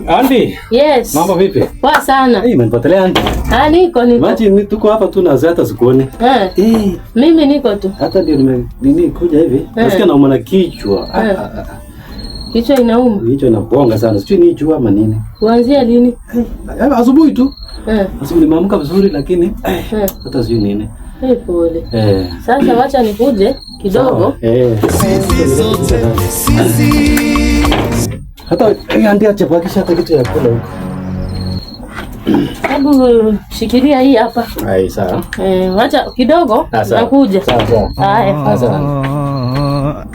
Andy. Yes. Mambo vipi? Poa sana. Umenipotelea Andy? Niko. Imagine tuko hapa tu na hata sikuoni. Mimi niko tu. Hata ndio kuja hivi. Nasikia nauma na kichwa. Kichwa inauma. Kichwa inakuonga sana. Sijui ni kichwa ama nini. Kuanzia lini? Asubuhi tu. Asubuhi nimeamka vizuri lakini hata sijui nini. Pole. Sasa wacha nikuje kidogo. Hata Andy acha kuhakisha hata kitu ya kula huko. Hebu shikilia hii hapa. Hai sawa. Wacha kidogo nakuja. Sawa sawa. Haya. Sawa.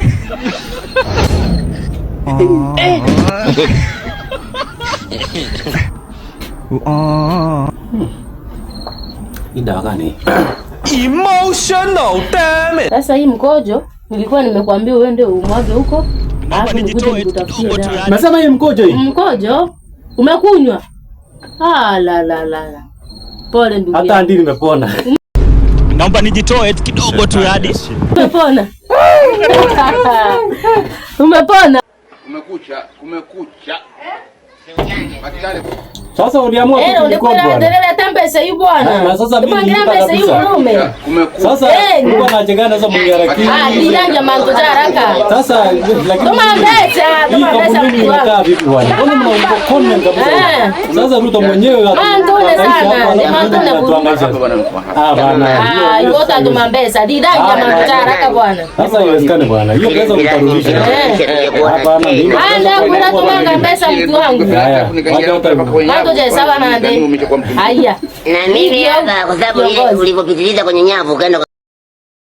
Ida gani? Emotional damn it. Sasa hii mkojo nilikuwa nimekuambia uende umwage huko. Hapa nijitoe kidogo tu yani. Nasema hii mkojo hii. Mkojo umekunywa? La. Pole ndugu. Hata Andy nimepona. Naomba nijitoe kidogo tu hadi. Umepona? Umepona? Kumekucha. Sasa uliamua kujikomboa. Ndio tembesa hiyo bwana. Na sasa mimi tembesa hiyo mume. Sasa uko na jengana sasa mngaraki. Nilanja mango haraka. Sasa lakini tuma mbesa vipi bwana? Mbona mnaukona kabisa? Sasa mtu mwenyewe Mantone sana. Mantone bwana. Yota tuma mbesa. Nilanja mango haraka bwana. Sasa iwezekane bwana. Hiyo pesa utarudisha. Hapana mimi. Kuna tuma mbesa mtu wangu. Mambo je sawa na nde. Haya. Na mimi hapa kwa sababu ile ulipopitiliza kwenye nyavu kaenda